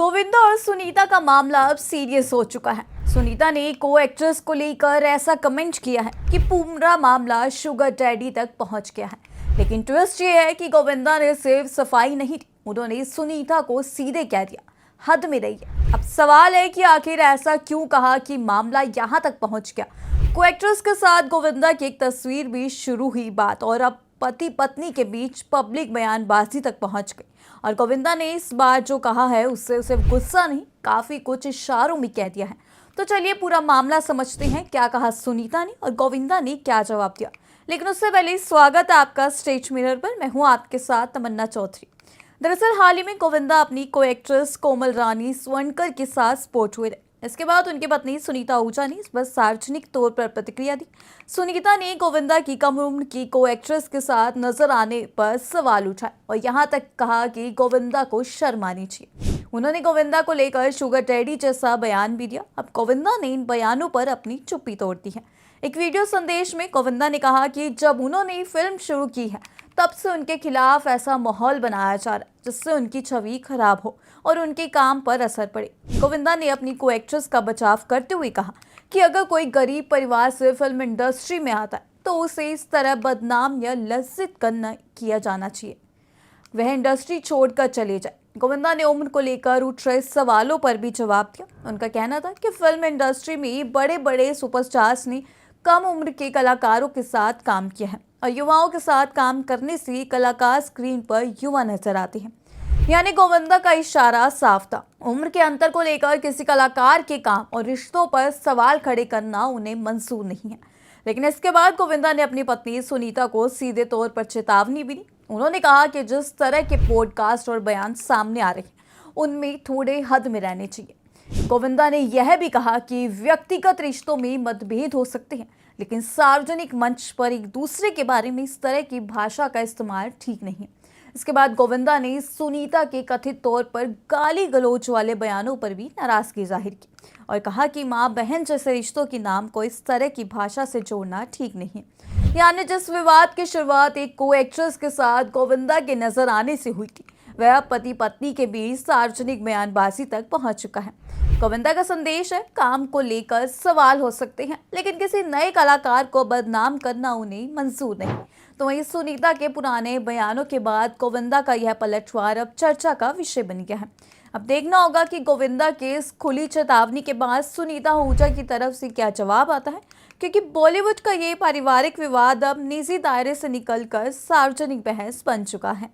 गोविंदा और सुनीता का मामला अब सीरियस हो चुका है। सुनीता ने को एक्ट्रेस को लेकर ऐसा कमेंट किया है कि पूरा मामला शुगर डैडी तक पहुंच गया है। लेकिन ट्विस्ट ये है कि गोविंदा ने सिर्फ सफाई नहीं दी, उन्होंने सुनीता को सीधे कह दिया, हद में रहिए। अब सवाल है कि आखिर ऐसा क्यों कहा कि मामला यहाँ तक पहुंच गया। को एक्ट्रेस के साथ गोविंदा की एक तस्वीर भी शुरू हुई बात और अब पति पत्नी के बीच पब्लिक बयानबाजी तक पहुंच गई। और गोविंदा ने इस बार जो कहा है उससे उसे गुस्सा नहीं, काफी कुछ इशारों में कह दिया है। तो चलिए पूरा मामला समझते हैं, क्या कहा सुनीता ने और गोविंदा ने क्या जवाब दिया। लेकिन उससे पहले स्वागत है आपका स्टेज मिरर पर। मैं हूं आपके साथ तमन्ना चौधरी। दरअसल हाल ही में गोविंदा अपनी को एक्ट्रेस कोमल रानी स्वर्णकर के साथ स्पॉट हुए थे। इसके बाद उनकी पत्नी सुनीता आहूजा ने इस पर सार्वजनिक तौर पर प्रतिक्रिया दी। सुनीता ने गोविंदा की कम उम्र की को एक्ट्रेस के साथ नजर आने पर सवाल उठाए और यहां तक कहा कि गोविंदा को शर्म आनी चाहिए। उन्होंने गोविंदा को लेकर शुगर डैडी जैसा बयान भी दिया। अब गोविंदा ने इन बयानों पर अपनी चुप्पी तोड़ दी है। एक वीडियो संदेश में गोविंदा ने कहा कि जब उन्होंने फिल्म शुरू की है तब से उनके खिलाफ ऐसा माहौल बनाया जा रहा है जिससे उनकी छवि खराब हो और उनके काम पर असर पड़े। गोविंदा ने अपनी को एक्ट्रेस का बचाव करते हुए कहा कि अगर कोई गरीब परिवार से फिल्म इंडस्ट्री में आता है तो उसे इस तरह बदनाम या लज्जित करना किया जाना चाहिए, वह इंडस्ट्री छोड़कर चले जाए। गोविंदा ने उम्र को लेकर उठ रहे सवालों पर भी जवाब दिया। उनका कहना था कि फिल्म इंडस्ट्री में बड़े बड़े सुपरस्टार्स ने कम उम्र के कलाकारों के साथ काम किया है और युवाओं के साथ काम करने से कलाकार स्क्रीन पर युवा नजर आते हैं। यानी गोविंदा का इशारा साफ था, उम्र के अंतर को लेकर किसी कलाकार के काम और रिश्तों पर सवाल खड़े करना उन्हें मंजूर नहीं है। लेकिन इसके बाद गोविंदा ने अपनी पत्नी सुनीता को सीधे तौर पर चेतावनी भी दी। उन्होंने कहा कि जिस तरह के पॉडकास्ट और बयान सामने आ रहे हैं उनमें थोड़े हद में रहने चाहिए। गोविंदा ने यह भी कहा कि व्यक्तिगत रिश्तों में मतभेद हो सकते हैं, लेकिन सार्वजनिक मंच पर एक दूसरे के बारे में इस तरह की भाषा का इस्तेमाल ठीक नहीं है। इसके बाद गोविंदा ने सुनीता के कथित तौर पर गाली गलौज वाले बयानों पर भी नाराजगी जाहिर की और कहा कि मां बहन जैसे रिश्तों के नाम को इस तरह की भाषा से जोड़ना ठीक नहीं है। यानी जिस विवाद की शुरुआत एक को एक्ट्रेस के साथ गोविंदा के नजर आने से हुई थी वह पति पत्नी के बीच सार्वजनिक बयानबाजी तक पहुंच चुका है। गोविंदा का संदेश है, काम को लेकर सवाल हो सकते हैं लेकिन किसी नए कलाकार को बदनाम करना उन्हें मंजूर नहीं। तो वहीं सुनीता के पुराने बयानों के बाद गोविंदा का यह पलटवार अब चर्चा का विषय बन गया है। अब देखना होगा कि गोविंदा के इस खुली चेतावनी के बाद सुनीता आहूजा की तरफ से क्या जवाब आता है, क्योंकि बॉलीवुड का ये पारिवारिक विवाद अब निजी दायरे से निकलकर सार्वजनिक बहस बन चुका है।